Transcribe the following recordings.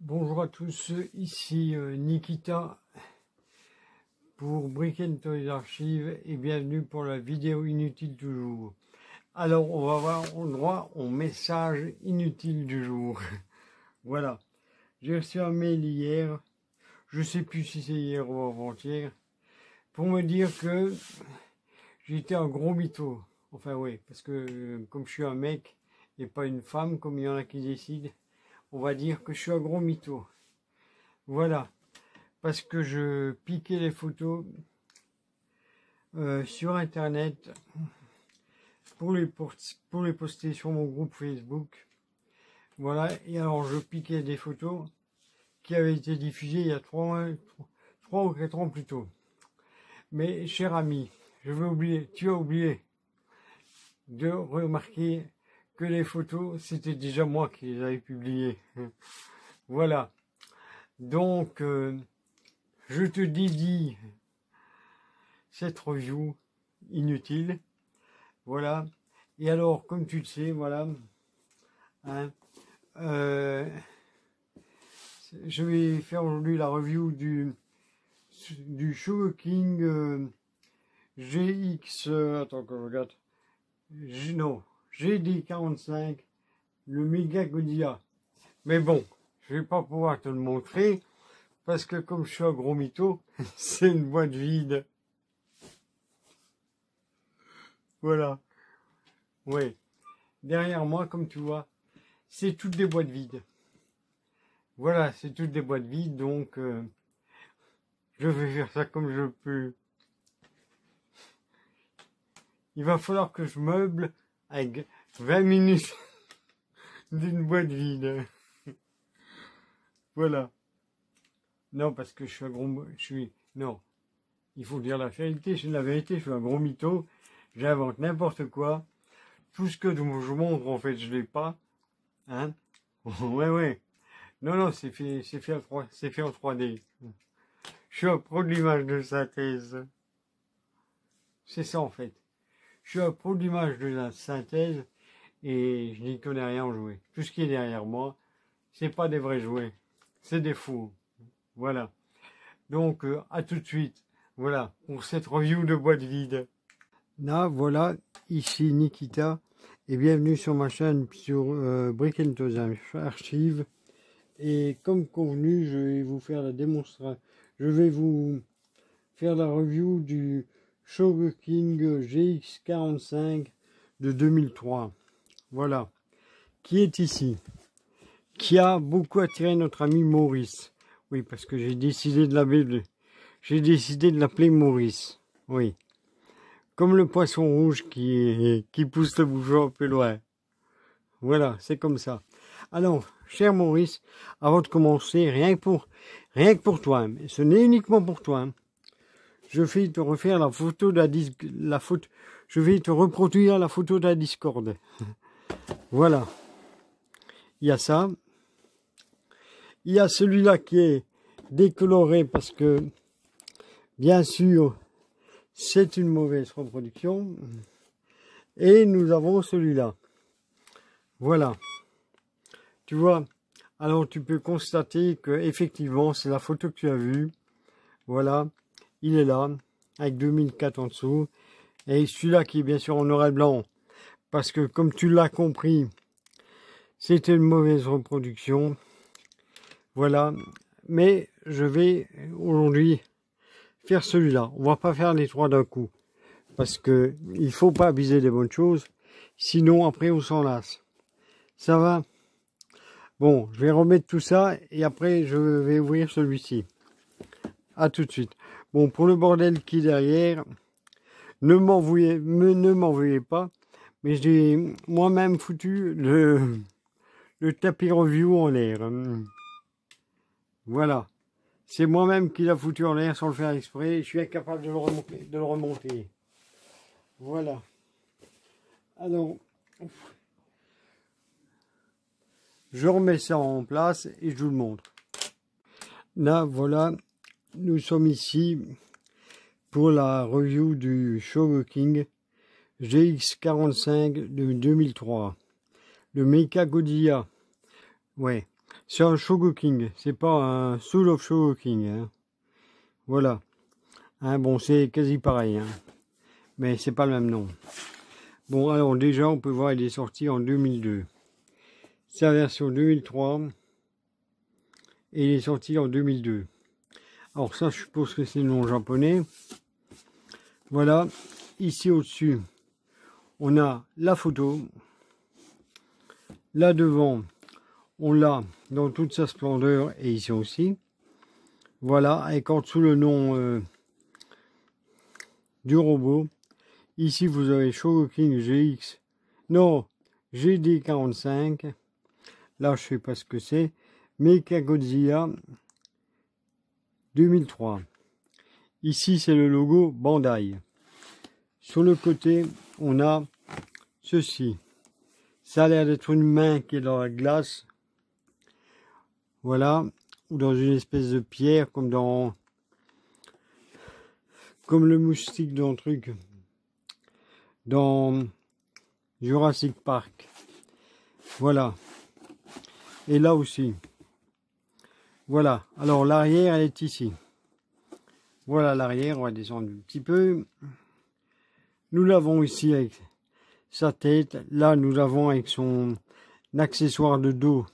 Bonjour à tous, ici Nikita pour Brick & Toys Archives et bienvenue pour la vidéo inutile du jour. Alors on va voir droit au message inutile du jour. Voilà, j'ai reçu un mail hier, je sais plus si c'est hier ou avant-hier, pour me dire que j'étais un gros mytho. Enfin oui, parce que comme je suis un mec et pas une femme, comme il y en a qui décident, on va dire que je suis un gros mytho. Voilà, parce que je piquais les photos sur internet pour les poster sur mon groupe Facebook. Voilà, et alors je piquais des photos qui avaient été diffusées il y a 3 ou 4 ans plus tôt. Mais cher ami, tu as oublié de remarquer que les photos, c'était déjà moi qui les avais publiées. Voilà. Donc, je te dédie cette review inutile. Voilà. Et alors, comme tu le sais, voilà. Hein, je vais faire aujourd'hui la review du Sugar King GX. Attends que je regarde. Non, GD45, le Mega Godiya. Mais bon, je vais pas pouvoir te le montrer parce que comme je suis un gros mytho, c'est une boîte vide. Voilà. Ouais. Derrière moi, comme tu vois, c'est toutes des boîtes vides. Voilà, c'est toutes des boîtes vides, donc je vais faire ça comme je peux. Il va falloir que je meuble avec 20 minutes d'une boîte vide. Voilà. Non, parce que je suis un gros... Non. Il faut dire la vérité. C'est la vérité. Je suis un gros mytho. J'invente n'importe quoi. Tout ce que je montre, en fait, je l'ai pas. Hein? Ouais. Non, c'est fait en 3D. Je suis un pro de l'image de synthèse. C'est ça, en fait. Je suis un pro de l'image de la synthèse et je n'y connais rien en jouets. Tout ce qui est derrière moi, c'est pas des vrais jouets. C'est des faux. Voilà. Donc, à tout de suite. Voilà, pour cette review de boîte vide. Là, voilà, ici Nikita. Et bienvenue sur ma chaîne sur Brick & Toys Archives. Et comme convenu, je vais vous faire la démonstration. Je vais vous faire la review du Sugar King GX45 de 2003. Voilà. Qui est ici. Qui a beaucoup attiré notre ami Maurice. Oui, parce que j'ai décidé de l'appeler Maurice. Oui. Comme le poisson rouge qui pousse le bouchon un peu loin. Voilà, c'est comme ça. Alors, cher Maurice, avant de commencer, rien que pour toi, mais ce n'est uniquement pour toi, je vais te refaire la photo de je vais te reproduire la photo de la Discord. Voilà. Il y a ça. Il y a celui-là qui est décoloré parce que, bien sûr, c'est une mauvaise reproduction. Et nous avons celui-là. Voilà. Tu vois, alors tu peux constater que effectivement c'est la photo que tu as vue. Voilà, il est là, avec 2004 en dessous. Et celui-là qui est bien sûr en noir et blanc, parce que comme tu l'as compris, c'était une mauvaise reproduction. Voilà, mais je vais aujourd'hui faire celui-là. On va pas faire les trois d'un coup, parce que il faut pas abuser des bonnes choses, sinon après on s'en lasse. Ça va? Bon, je vais remettre tout ça et après je vais ouvrir celui-ci. À tout de suite. Bon, pour le bordel qui est derrière, ne m'en veuillez pas, mais j'ai moi-même foutu le tapis review en l'air. Voilà. C'est moi-même qui l'a foutu en l'air sans le faire exprès. Je suis incapable de le remonter. Voilà. Alors, je remets ça en place et je vous le montre. Là, voilà, nous sommes ici pour la review du Sugar King GX45 de 2003. Le Mega Godiya. Ouais, C'est un Shogoking, c'est pas un Soul of Shogoking. Hein. Voilà. Hein, bon, c'est quasi pareil. Hein. Mais c'est pas le même nom. Bon, alors déjà, on peut voir, il est sorti en 2002. C'est la version 2003. Et il est sorti en 2002. Alors ça, je suppose que c'est le nom japonais. Voilà. Ici, au-dessus, on a la photo. Là devant, on l'a dans toute sa splendeur. Et ici aussi. Voilà. Avec en dessous le nom du robot. Ici, vous avez Shogoking GX. Non, GD45. Là, je sais pas ce que c'est. Mechagodzilla 2003. Ici, c'est le logo Bandai. Sur le côté, on a ceci. Ça a l'air d'être une main qui est dans la glace. Voilà. Ou dans une espèce de pierre, comme le moustique dans le truc. Dans Jurassic Park. Voilà. Et là aussi. Voilà. Alors, l'arrière, elle est ici. Voilà l'arrière. On va descendre un petit peu. Nous l'avons ici avec sa tête. Là, nous l'avons avec son accessoire de dos.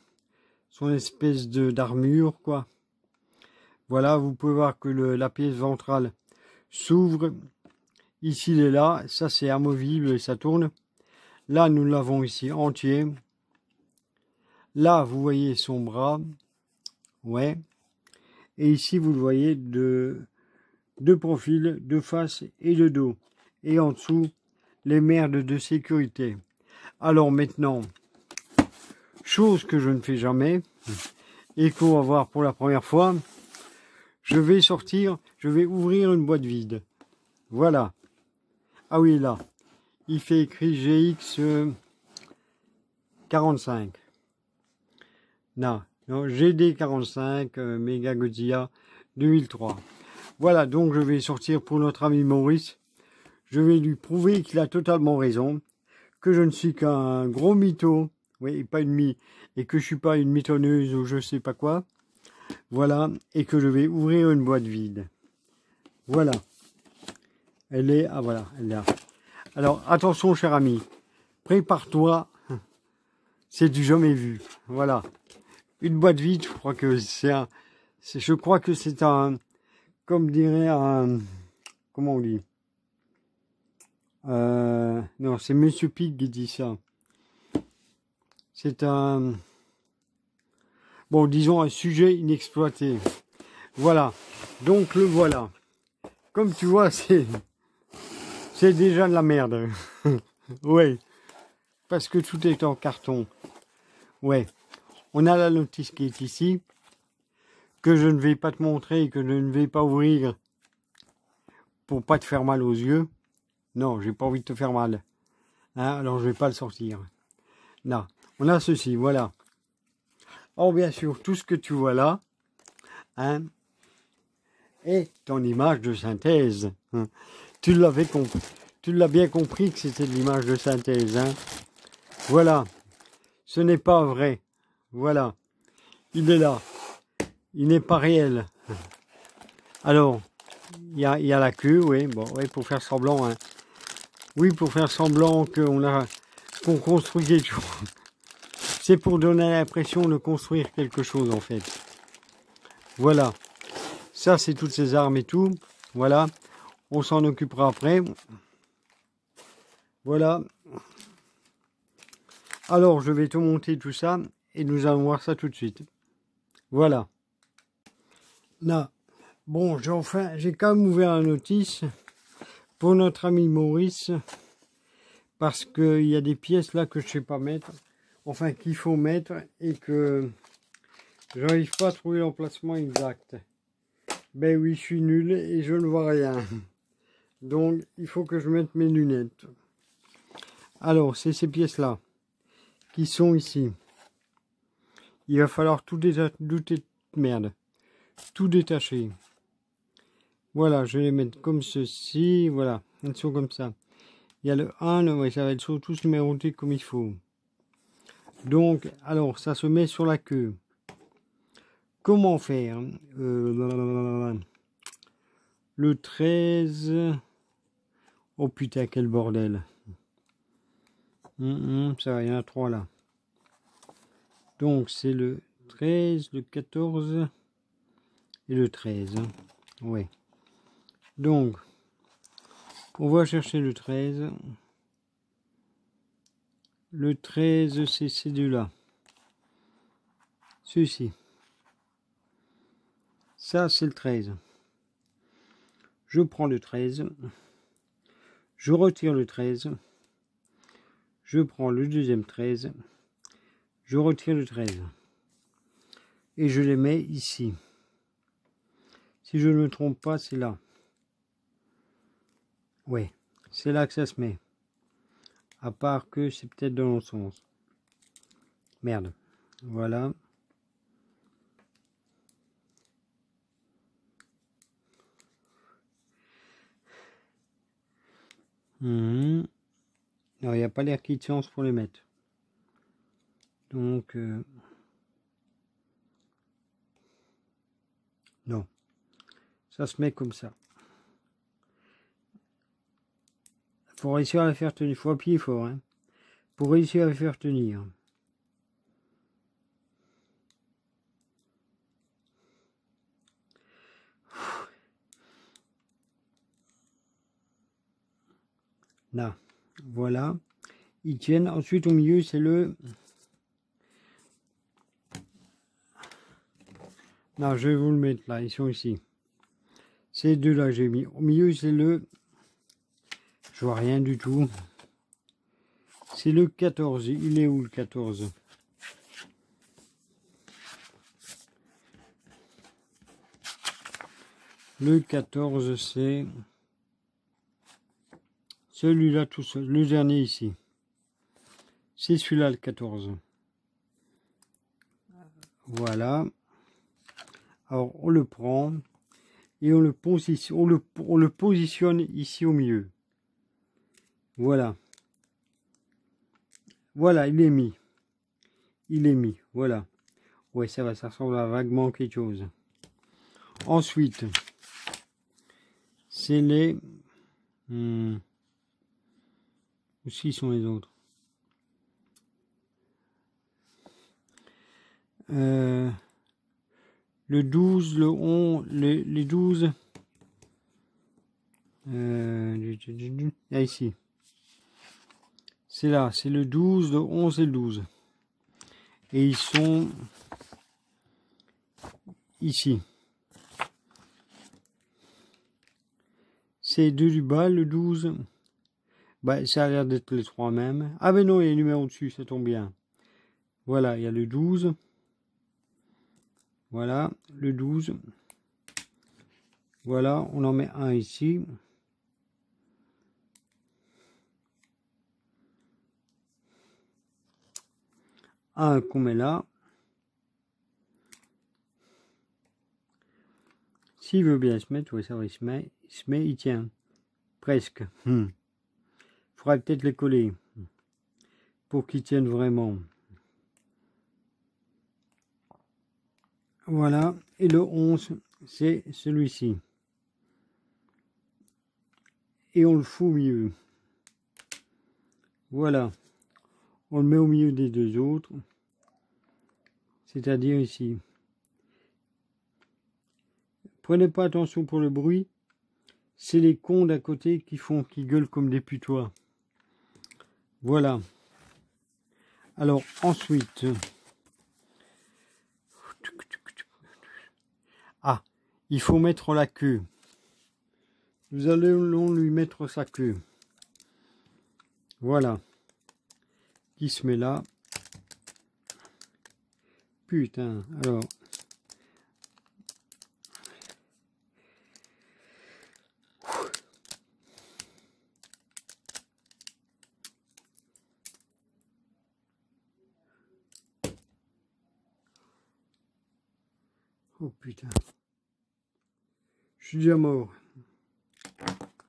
Son espèce d'armure, quoi. Voilà, vous pouvez voir que la pièce ventrale s'ouvre. Ici, il est là. Ça, c'est amovible et ça tourne. Là, nous l'avons ici entier. Là, vous voyez son bras. Ouais. Et ici, vous le voyez de profil, de face et de dos. Et en dessous, les merdes de sécurité. Alors maintenant, chose que je ne fais jamais, et qu'on va voir pour la première fois, je vais ouvrir une boîte vide. Voilà. Ah oui, là, il fait écrit GX 45. Non, GD 45, Mechagodzilla 2003. Voilà, donc je vais sortir pour notre ami Maurice. Je vais lui prouver qu'il a totalement raison, que je ne suis qu'un gros mytho, oui, et que je suis pas une mitonneuse ou je sais pas quoi. Voilà, et que je vais ouvrir une boîte vide. Voilà. Elle est, ah voilà, elle est là. Alors, attention, cher ami, prépare-toi, c'est du jamais vu. Voilà. Une boîte vide, je crois que c'est un, comme dirait un, comment on dit? Non, c'est Monsieur Pig qui dit ça. C'est un, bon, disons un sujet inexploité. Voilà. Donc le voilà. Comme tu vois, c'est déjà de la merde. Ouais. Parce que tout est en carton. Ouais. On a la notice qui est ici, que je ne vais pas te montrer et que je ne vais pas ouvrir pour pas te faire mal aux yeux. Non, j'ai pas envie de te faire mal. Hein, alors je vais pas le sortir. Là, on a ceci, voilà. Or bien sûr, tout ce que tu vois là, hein, est ton image de synthèse. Hein. Tu l'as bien compris que c'était de l'image de synthèse. Hein. Voilà. Ce n'est pas vrai. Voilà. Il est là. Il n'est pas réel. Alors, il y a la queue, oui. Bon, oui, pour faire semblant. Hein. Oui, pour faire semblant qu'on construit quelque chose. C'est pour donner l'impression de construire quelque chose, en fait. Voilà. Ça, c'est toutes ces armes et tout. Voilà. On s'en occupera après. Voilà. Alors, je vais te monter tout ça et nous allons voir ça tout de suite. Voilà. Là. Bon, j'ai quand même ouvert la notice pour notre ami Maurice parce qu'il y a des pièces là que je ne sais pas mettre. Enfin, qu'il faut mettre et que j'arrive pas à trouver l'emplacement exact. Ben oui, je suis nul et je ne vois rien. Donc, il faut que je mette mes lunettes. Alors, c'est ces pièces-là qui sont ici. Il va falloir tout détacher. Voilà, je vais les mettre comme ceci. Voilà, elles sont comme ça. Il y a le 1, ouais, ça va être tous numérotés comme il faut. Donc, alors, ça se met sur la queue. comment faire le 13. Oh putain, quel bordel. Ça, il y en a 3 là. Donc, c'est le 13, le 14 et le 13. Ouais. Donc, on va chercher le 13. Le 13, c'est ces deux-là. Ceci. Ça, c'est le 13. Je prends le 13. Je retire le 13. Je prends le deuxième 13. Je retire le 13. Et je les mets ici. Si je ne me trompe pas, c'est là. Ouais, c'est là que ça se met. À part que c'est peut-être dans l'autre sens. Merde. Voilà. Alors, il n'y a pas l'air qu'il de sens pour les mettre. Donc, non. Ça se met comme ça. Faut réussir à la faire tenir. Faut appuyer fort, hein. Pour réussir à la faire tenir. Là. Voilà. Ils tiennent. Ensuite, au milieu, c'est le... Non, je vais vous le mettre là. Ils sont ici. Ces deux-là, j'ai mis. Au milieu, c'est le... Je vois rien du tout. C'est le 14. Il est où le 14? Le 14, c'est celui-là tout seul. Le dernier ici. C'est celui-là le 14. Voilà. Alors, on le prend et on le positionne ici au milieu. Voilà. Voilà, il est mis. Il est mis. Voilà. Ouais, ça va, ça ressemble à vaguement quelque chose. Ensuite, c'est les... Où sont les autres? Le 12, le 11, les 12. Là, ici. C'est là, c'est le 12, le 11 et le 12. Et ils sont ici. C'est deux du bas, le 12. Bah, ça a l'air d'être les trois mêmes. Ah ben non, il y a un numéro dessus, ça tombe bien. Voilà, il y a le 12. Voilà, le 12. Voilà, on en met un ici. Un qu'on met là. S'il veut bien se mettre, oui, ça va, il se met, il tient. Presque. Faudrait peut-être les coller pour qu'ils tiennent vraiment. Voilà, et le 11, c'est celui-ci. Et on le fout au milieu. Voilà. On le met au milieu des deux autres. C'est-à-dire ici. Prenez pas attention pour le bruit. C'est les cons d'à côté qui gueulent comme des putois. Voilà. Alors, ensuite... Ah, il faut mettre la queue. Nous allons lui mettre sa queue. Voilà. Qui se met là. Putain, alors... Oh putain. Je suis déjà mort.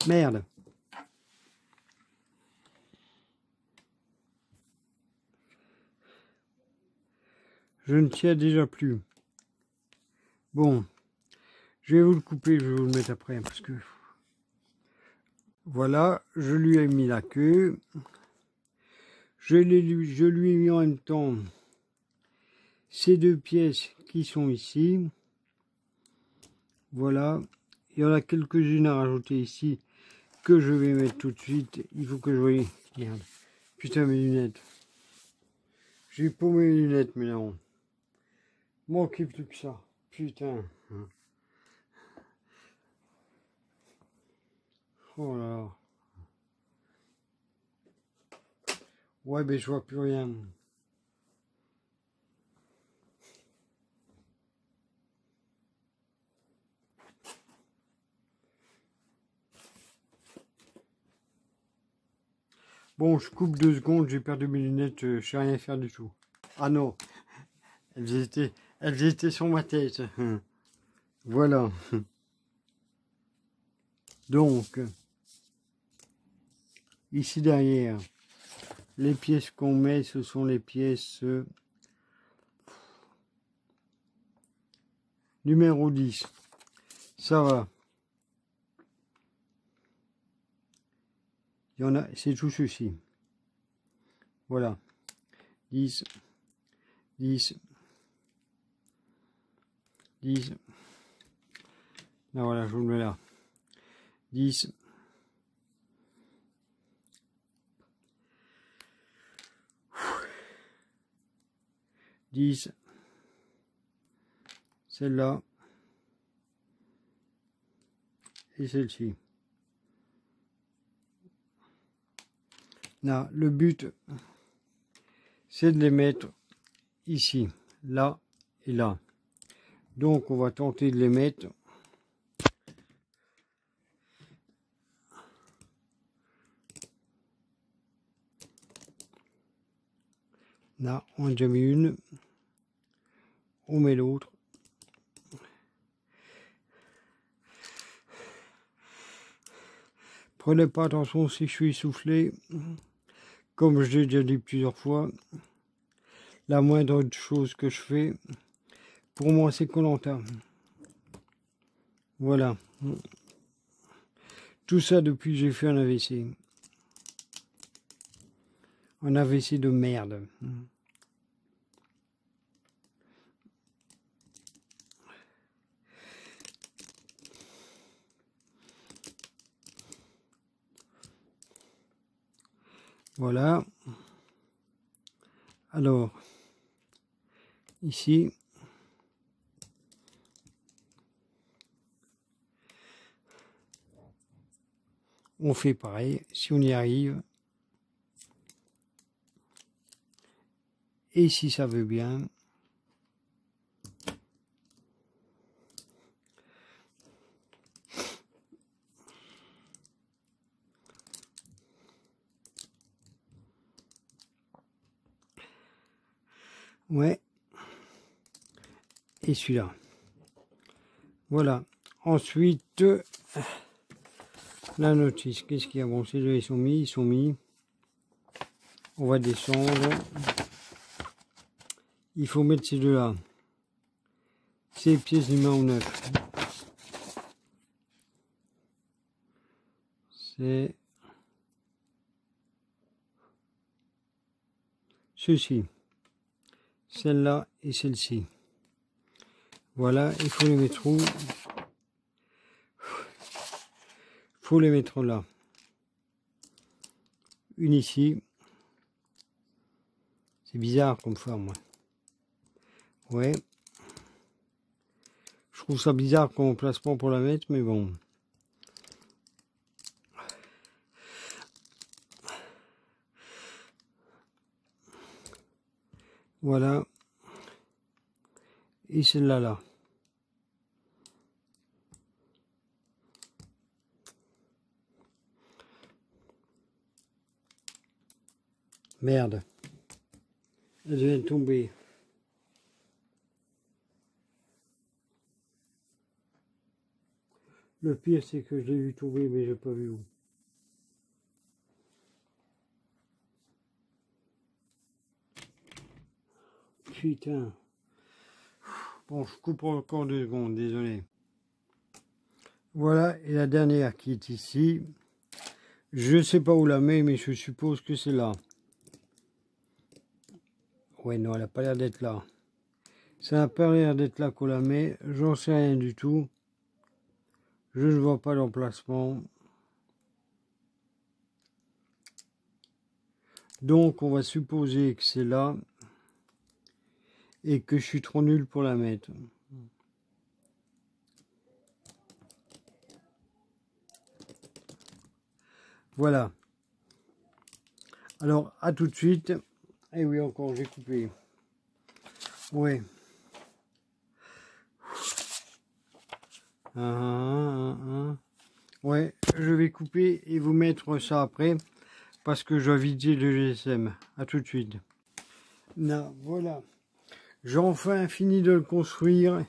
Merde. Je ne tiens déjà plus. Bon, je vais vous le couper, je vais vous le mettre après, parce que... Voilà, je lui ai mis la queue. Je lui ai mis en même temps ces deux pièces qui sont ici. Voilà, il y en a quelques-unes à rajouter ici que je vais mettre tout de suite. Il faut que je voie. Merde, putain mes lunettes. J'ai paumé mes lunettes maintenant. Manquait plus que ça. Putain. Oh là là. Ouais, ben je vois plus rien. Bon, je coupe 2 secondes, j'ai perdu mes lunettes, je sais rien faire du tout. Ah non, elles étaient sur ma tête. Voilà. Donc, ici derrière, les pièces qu'on met, ce sont les pièces numéro 10. Ça va. Il y en a, c'est tout ceci. Voilà. 10, 10, 10. Là, voilà, je vous le mets là. 10. 10. Celle-là. Et celle-ci. Là, le but, c'est de les mettre ici, là et là. Donc, on va tenter de les mettre là. On a déjà mis une. On met l'autre. Prenez pas attention si je suis essoufflé. Comme je l'ai déjà dit plusieurs fois, la moindre chose que je fais, pour moi, c'est Koh-Lanta. Voilà. Tout ça depuis que j'ai fait un AVC. Un AVC de merde. Voilà. Alors, ici, on fait pareil, si on y arrive. Et si ça veut bien. Ouais. Et celui-là. Voilà. Ensuite, la notice. Qu'est-ce qu'il y a? Bon, ces deux, ils sont mis. On va descendre. Il faut mettre ces deux-là. C'est pièce numéro 9. C'est ceci. Celle-là et celle-ci. Voilà, il faut les mettre où? Il faut les mettre là. Une ici. C'est bizarre comme forme. Ouais. Je trouve ça bizarre comme placement pour la mettre, mais bon. Voilà. Et celle-là, là. Merde. Elle vient de tomber. Le pire, c'est que je l'ai vu tomber, mais j'ai pas vu où. Putain. Bon, je coupe encore 2 secondes, désolé. Voilà, et la dernière qui est ici. Je sais pas où la mettre, mais je suppose que c'est là. Ouais, non, elle n'a pas l'air d'être là. Ça n'a pas l'air d'être là qu'on la met. J'en sais rien du tout. Je ne vois pas l'emplacement. Donc, on va supposer que c'est là. Et que je suis trop nul pour la mettre. Voilà. Alors, à tout de suite. Et oui, encore, j'ai coupé. Ouais. Ouais, je vais couper et vous mettre ça après. Parce que je dois vider le GSM. À tout de suite. Là, voilà. J'ai enfin fini de le construire.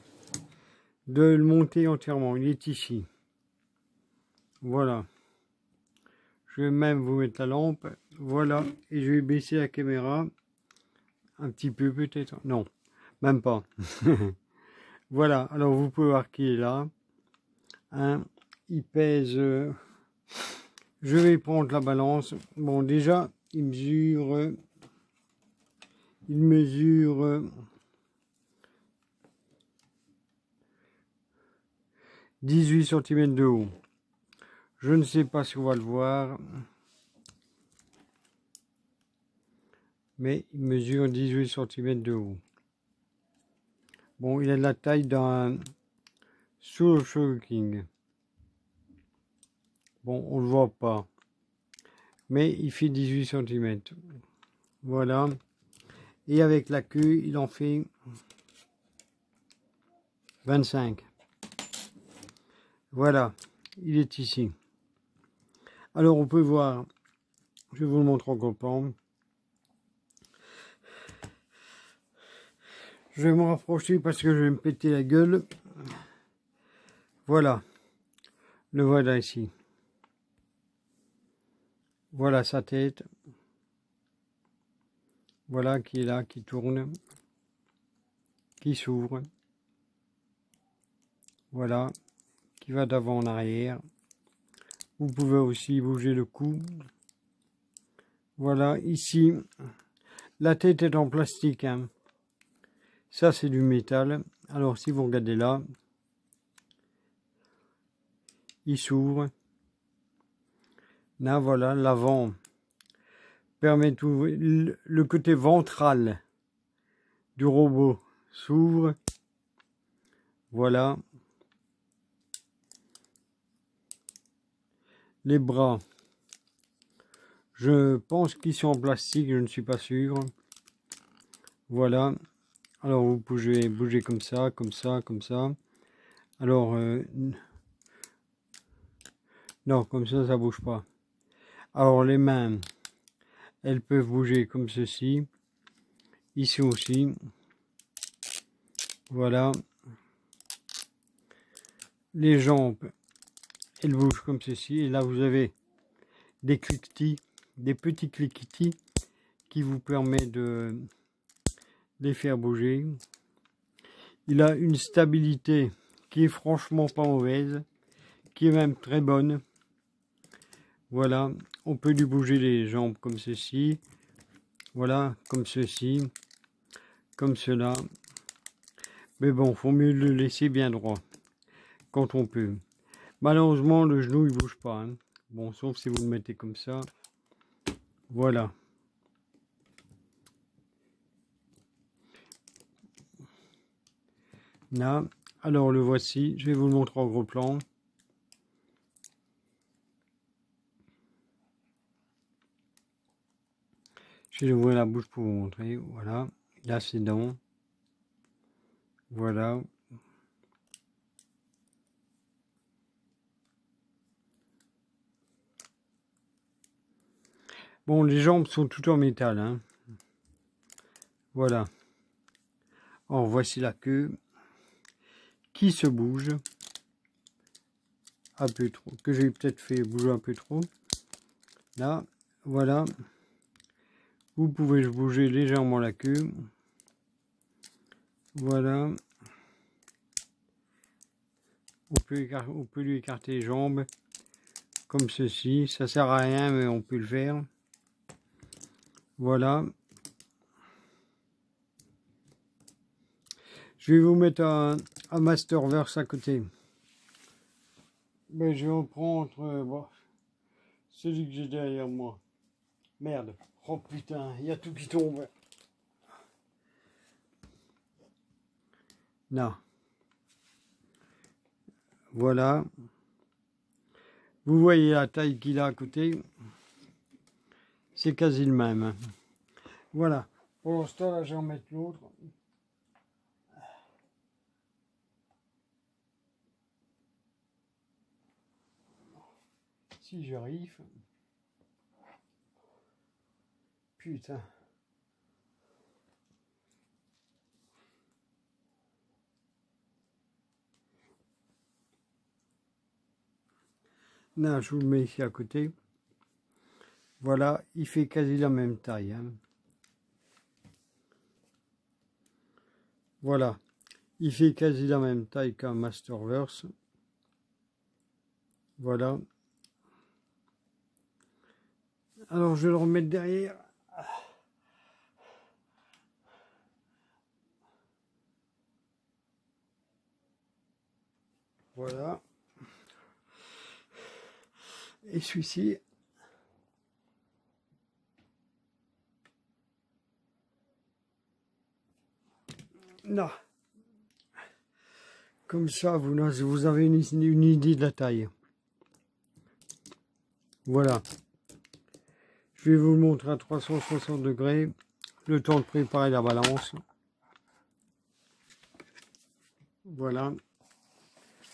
De le monter entièrement. Il est ici. Voilà. Je vais même vous mettre la lampe. Voilà. Et je vais baisser la caméra. Un petit peu peut-être. Non, même pas. Voilà. Alors vous pouvez voir qu'il est là. Hein, il pèse... je vais prendre la balance. Bon, déjà, il mesure... 18 cm de haut. Je ne sais pas si on va le voir. Mais il mesure 18 cm de haut. Bon, il a de la taille d'un Sugar King. Bon, on ne le voit pas. Mais il fait 18 cm. Voilà. Et avec la queue, il en fait 25. Voilà. Il est ici. Alors, on peut voir. Je vais vous le montrer en complet. Je vais me rapprocher parce que je vais me péter la gueule. Voilà. Le voilà ici. Voilà sa tête. Voilà qui est là, qui tourne. Qui s'ouvre. Voilà. Qui va d'avant en arrière. Vous pouvez aussi bouger le cou. Voilà, ici, la tête est en plastique. Hein. Ça, c'est du métal. Alors, si vous regardez là, il s'ouvre. Là, voilà, l'avant permet tout. Le côté ventral du robot s'ouvre. Voilà. Les bras. Je pense qu'ils sont en plastique, je ne suis pas sûr. Voilà. Alors, vous pouvez bouger comme ça, comme ça, comme ça. Alors, non, comme ça bouge pas. Alors, les mains, elles peuvent bouger comme ceci. Ici aussi. Voilà. Les jambes, elles bougent comme ceci. Et là, vous avez des cliquetis, des petits cliquetis qui vous permettent de les faire bouger. Il a une stabilité qui est franchement pas mauvaise, qui est même très bonne. Voilà, on peut lui bouger les jambes comme ceci. Voilà, comme ceci, comme cela. Mais bon, faut mieux le laisser bien droit quand on peut. Malheureusement, le genou il bouge pas. Hein. Bon, sauf si vous le mettez comme ça. Voilà. Là, alors le voici. Je vais vous le montrer en gros plan. Je vais ouvrir la bouche pour vous montrer. Voilà. Il a ses dents. Voilà. Bon, les jambes sont toutes en métal. Hein. Voilà. Alors, voici la queue qui se bouge un peu trop. Que j'ai peut-être fait bouger un peu trop. Là, voilà. Vous pouvez bouger légèrement la queue. Voilà. on peut lui écarter les jambes, comme ceci. Ça sert à rien, mais on peut le faire. Voilà. Je vais vous mettre un Masterverse à côté. Ben, je vais en prendre bon, celui que j'ai derrière moi. Merde. Oh putain, il y a tout qui tombe. Non. Voilà. Vous voyez la taille qu'il a à côté. C'est quasi le même. Voilà. Pour l'instant, là, je vais en mettre l'autre. Si j'arrive. Putain. Non, je vous le mets ici à côté. Voilà, il fait quasi la même taille. Hein. Voilà, il fait quasi la même taille qu'un Masterverse. Voilà. Alors, je vais le remettre derrière. Voilà. Et celui-ci. Non. Comme ça, vous avez une idée de la taille. Voilà. Je vais vous le montrer à 360 degrés. Le temps de préparer la balance. Voilà.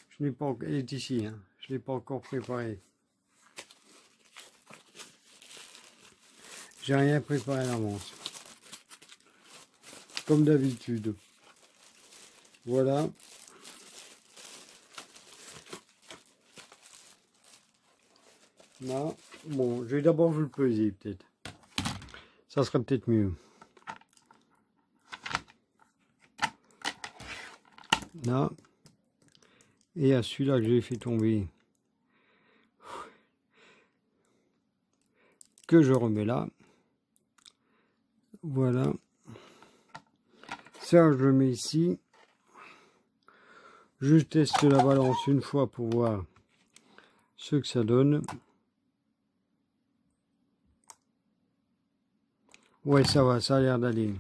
Je n'ai pas, elle est ici. Hein. Je ne l'ai pas encore préparée. J'ai rien préparé à l'avance. Comme d'habitude. Voilà. Là. Bon, je vais d'abord vous le peser peut-être. Ça serait peut-être mieux. Là. Et à celui-là que j'ai fait tomber. Que je remets là. Voilà. Ça, je le mets ici. Je teste la balance une fois pour voir ce que ça donne. Ouais, ça va, ça a l'air d'aller.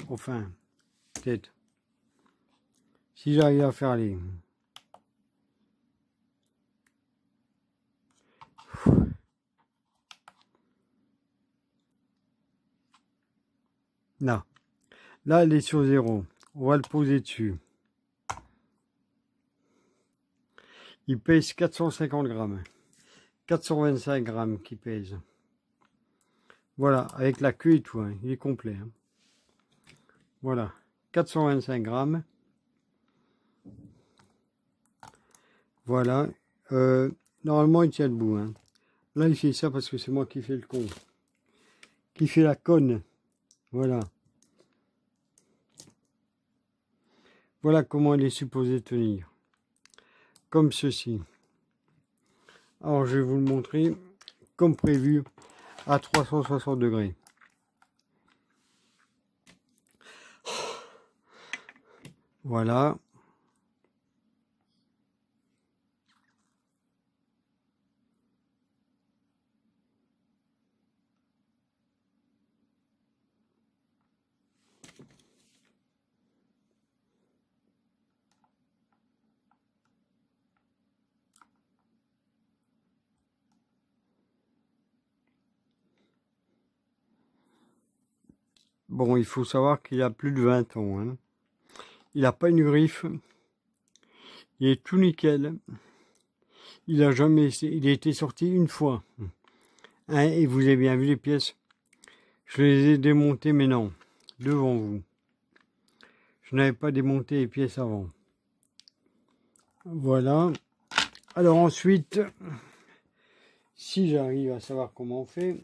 Enfin, peut-être. Si j'arrive à faire aller. Là. Là, elle est sur 0. On va le poser dessus. Il pèse 450 grammes. 425 grammes qui pèse. Voilà, avec la queue et tout, hein, il est complet. Hein. Voilà, 425 grammes. Voilà. Normalement, il tient debout. Hein. Là, il fait ça parce que c'est moi qui fais le con. Qui fait la conne. Voilà. Voilà comment il est supposé tenir. Comme ceci. Alors, je vais vous le montrer comme prévu à 360 degrés. Voilà. Bon, il faut savoir qu'il a plus de 20 ans. Hein. Il n'a pas une griffe. Il est tout nickel. Il a été sorti une fois. Hein, et vous avez bien vu les pièces. Je les ai démontées, mais non. Devant vous. Je n'avais pas démonté les pièces avant. Voilà. Alors ensuite, si j'arrive à savoir comment on fait,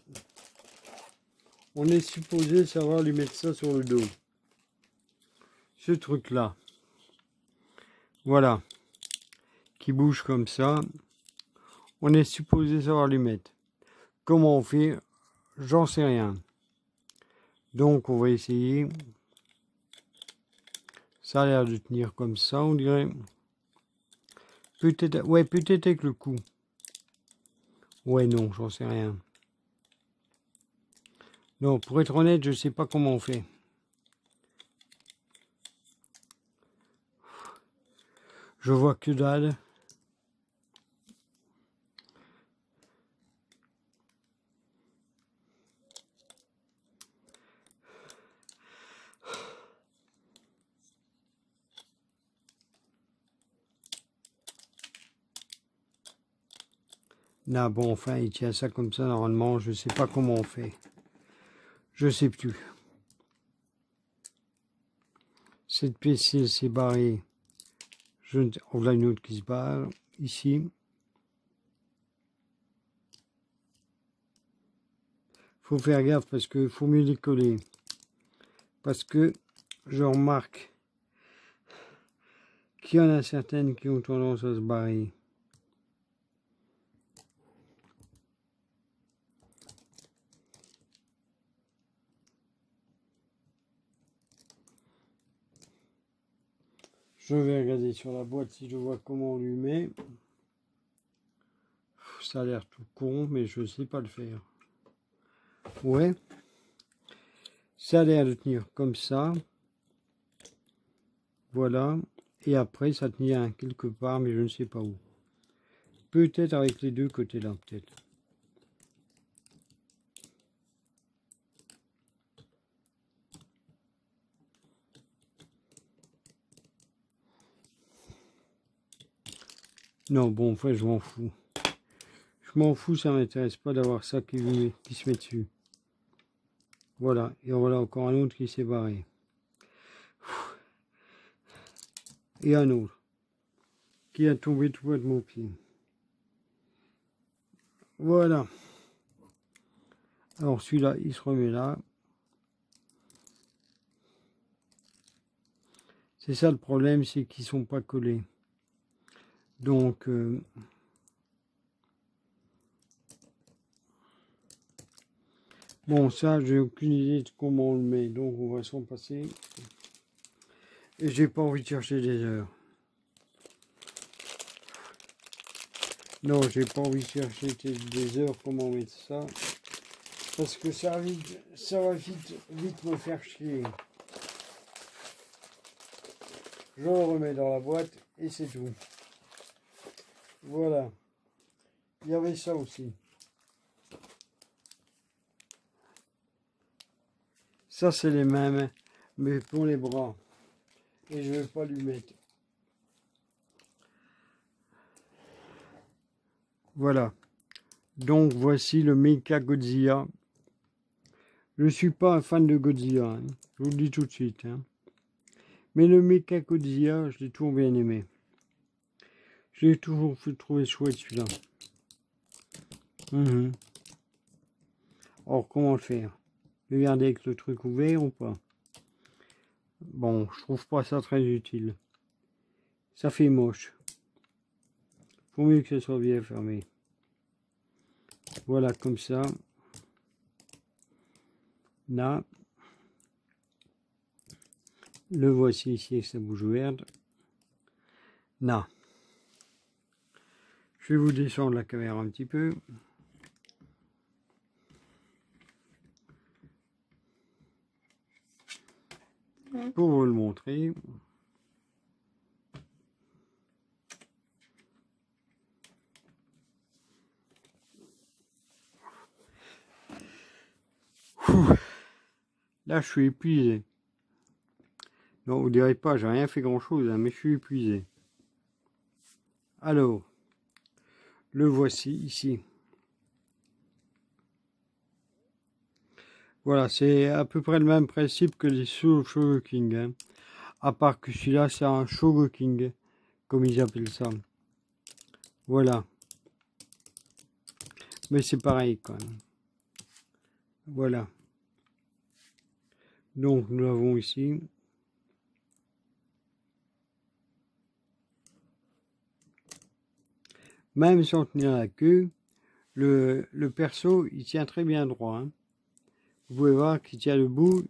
on est supposé savoir lui mettre ça sur le dos. Ce truc-là. Voilà, qui bouge comme ça. On est supposé savoir les mettre. Comment on fait? J'en sais rien. Donc on va essayer. Ça a l'air de tenir comme ça, on dirait. Peut-être, ouais, peut-être avec le cou. Ouais, non, j'en sais rien. Non, pour être honnête, je sais pas comment on fait. Je vois que dalle. Là, bon, enfin, il tient ça comme ça, normalement, je sais pas comment on fait. Je sais plus. Cette PC s'est barrée. On a une autre qui se barre, ici. Faut faire gaffe parce que faut mieux les coller. Parce que je remarque qu'il y en a certaines qui ont tendance à se barrer. Je vais regarder sur la boîte si je vois comment on lui met. Ça a l'air tout con, mais je ne sais pas le faire. Ouais. Ça a l'air de tenir comme ça. Voilà. Et après, ça tient quelque part, mais je ne sais pas où. Peut-être avec les deux côtés là, peut-être. Non, bon, enfin, je m'en fous. Je m'en fous, ça m'intéresse pas d'avoir ça qui se met dessus. Voilà, et voilà encore un autre qui s'est barré. Et un autre qui a tombé tout près de mon pied. Voilà. Alors celui-là, il se remet là. C'est ça le problème, c'est qu'ils sont pas collés. Donc, bon, ça, j'ai aucune idée de comment on le met. Donc, on va s'en passer. Et j'ai pas envie de chercher des heures. Non, j'ai pas envie de chercher des heures comment mettre ça. Parce que ça va vite me faire chier. Je le remets dans la boîte et c'est tout. Voilà. Il y avait ça aussi. Ça, c'est les mêmes, mais pour les bras. Et je ne vais pas lui mettre. Voilà. Donc, voici le Mecha Godzilla. Je ne suis pas un fan de Godzilla, hein. Je vous le dis tout de suite. Hein. Mais le Mecha Godzilla, je l'ai toujours bien aimé. Je l'ai toujours trouvé chouette, celui-là. Alors, comment le faire? Le garder avec le truc ouvert ou pas? Bon, je trouve pas ça très utile. Ça fait moche. Faut mieux que ça soit bien fermé. Voilà, comme ça. Là. Le voici ici avec sa bouche ouverte. Là. Je vais vous descendre la caméra un petit peu. Pour vous le montrer. Là, je suis épuisé. Non, vous direz pas, j'ai rien fait grand chose, hein, mais je suis épuisé. Alors, le voici ici. Voilà, c'est à peu près le même principe que les Shogoking. Hein. À part que celui-là, c'est un Shogoking, comme ils appellent ça. Voilà. Mais c'est pareil quand même. Voilà. Donc, nous avons ici. même sans tenir la queue, le perso, il tient très bien droit. Hein. Vous pouvez voir qu'il tient debout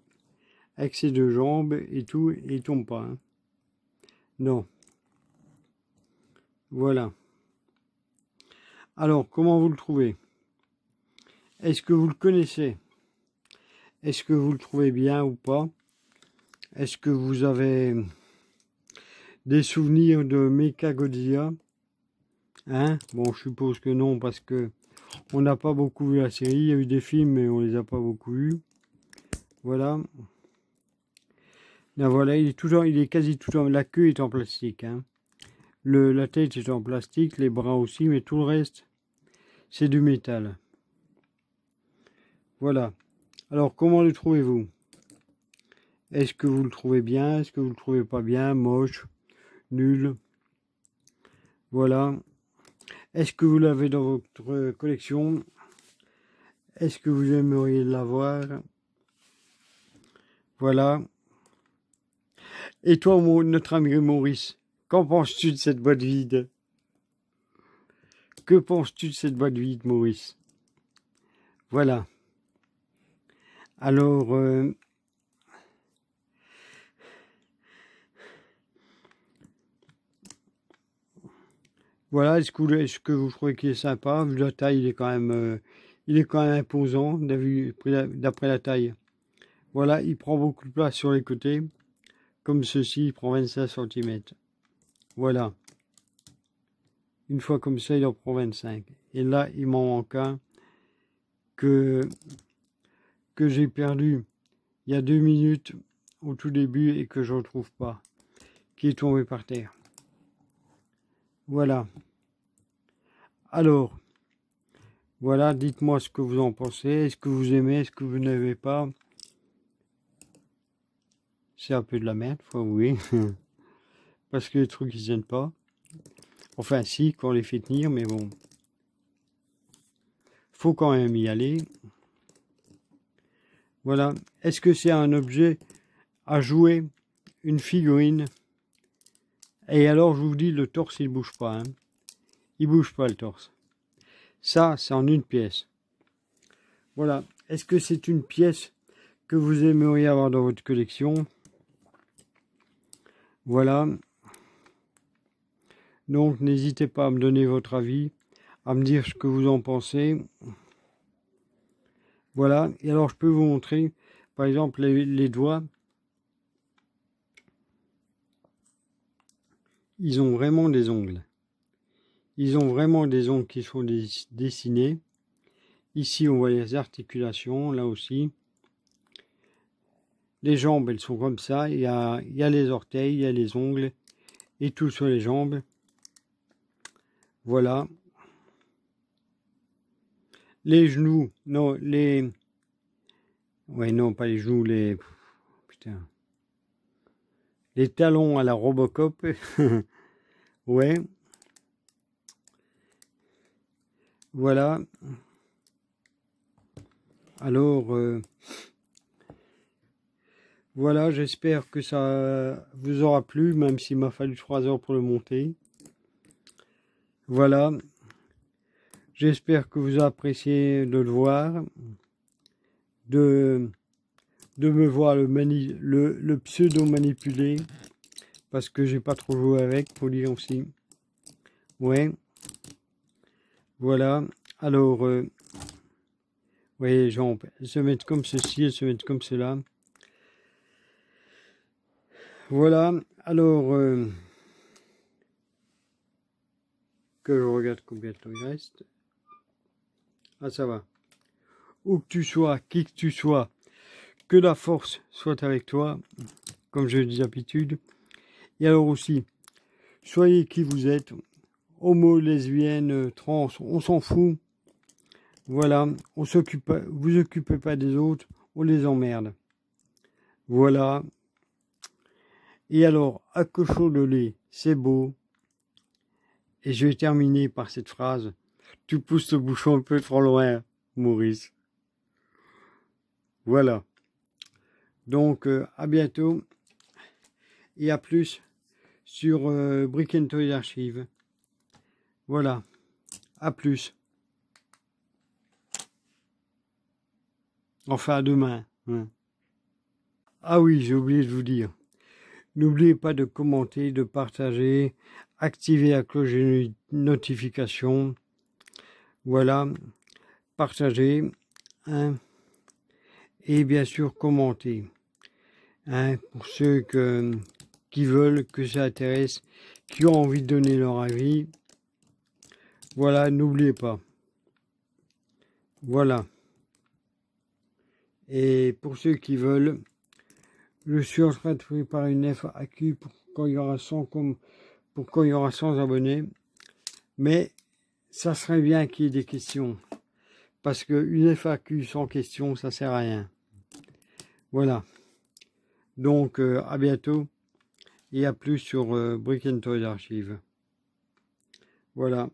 avec ses deux jambes et tout, et il tombe pas. Hein. Non. Voilà. Alors, comment vous le trouvez? Est-ce que vous le connaissez? Est-ce que vous le trouvez bien ou pas? Est-ce que vous avez des souvenirs de Mechagodzilla? Hein? Bon, je suppose que non, parce que on n'a pas beaucoup vu la série. Il y a eu des films, mais on les a pas beaucoup vus. Voilà. Là, voilà, il est quasi tout en... La queue est en plastique. Hein. La tête est en plastique, les bras aussi, mais tout le reste, c'est du métal. Voilà. Alors, comment le trouvez-vous? Est-ce que vous le trouvez bien? Est-ce que vous le trouvez pas bien? Moche? Nul? Voilà. Est-ce que vous l'avez dans votre collection? Est-ce que vous aimeriez l'avoir? Voilà. Et toi, notre ami Maurice, qu'en penses-tu de cette boîte vide? Que penses-tu de cette boîte vide, Maurice? Voilà. Alors, voilà, est-ce que vous trouvez qu'il est sympa? Vu la taille, il est quand même imposant, d'après la taille. Voilà, il prend beaucoup de place sur les côtés. Comme ceci, il prend 25 cm. Voilà. Une fois comme ça, il en prend 25. Et là, il m'en manque un que j'ai perdu il y a 2 minutes au tout début et que je ne retrouve pas. Qui est tombé par terre. Voilà. Alors, voilà, dites-moi ce que vous en pensez. Est-ce que vous aimez? Est-ce que vous n'aimez pas? C'est un peu de la merde, faut oui. Parce que les trucs, ils tiennent pas. Enfin, si, quand on les fait tenir, mais bon. Faut quand même y aller. Voilà. Est-ce que c'est un objet à jouer? Une figurine? Et alors, je vous dis, le torse, il bouge pas. Hein. Il bouge pas, le torse. Ça, c'est en une pièce. Voilà. Est-ce que c'est une pièce que vous aimeriez avoir dans votre collection? Voilà. Donc, n'hésitez pas à me donner votre avis, à me dire ce que vous en pensez. Voilà. Et alors, je peux vous montrer, par exemple, les doigts. Ils ont vraiment des ongles. Ils ont vraiment des ongles qui sont dessinés. Ici, on voit les articulations, là aussi. Les jambes, elles sont comme ça. Il y a les orteils, il y a les ongles et tout sur les jambes. Voilà. Les genoux, non, les... Ouais, non, pas les genoux, les... Putain. Les talons à la Robocop. Ouais. Voilà. Alors... Voilà, j'espère que ça vous aura plu, même s'il m'a fallu 3 heures pour le monter. Voilà. J'espère que vous appréciez de le voir, de me voir le pseudo manipuler, parce que j'ai pas trop joué avec, pour dire aussi. Ouais. Voilà. Alors, voyez les jambes, elles se mettent comme ceci, elles se mettent comme cela. Voilà, alors que je regarde combien de temps il reste. Ah, ça va. Où que tu sois, qui que tu sois, que la force soit avec toi, comme je le dis d'habitude. Et alors aussi, soyez qui vous êtes, homo, lesbienne, trans, on s'en fout. Voilà, vous occupez pas des autres, on les emmerde. Voilà. Et alors, à cochon de lait, c'est beau. Et je vais terminer par cette phrase. Tu pousses le bouchon un peu trop loin, Maurice. Voilà. Donc, à bientôt. Et à plus sur Brick & Toy Archive. Voilà. À plus. Enfin, à demain. Hein. Ah oui, j'ai oublié de vous dire. N'oubliez pas de commenter, de partager, activer la cloche de notification. Voilà, partagez. Hein, et bien sûr, commenter. Hein, pour ceux qui veulent, que ça intéresse, qui ont envie de donner leur avis. Voilà, n'oubliez pas. Voilà. Et pour ceux qui veulent, je suis en train de préparer une FAQ pour quand il y aura 100 abonnés. Mais ça serait bien qu'il y ait des questions. Parce qu'une FAQ sans questions, ça sert à rien. Voilà. Donc, à bientôt. Et à plus sur Brick and Toys Archive. Voilà.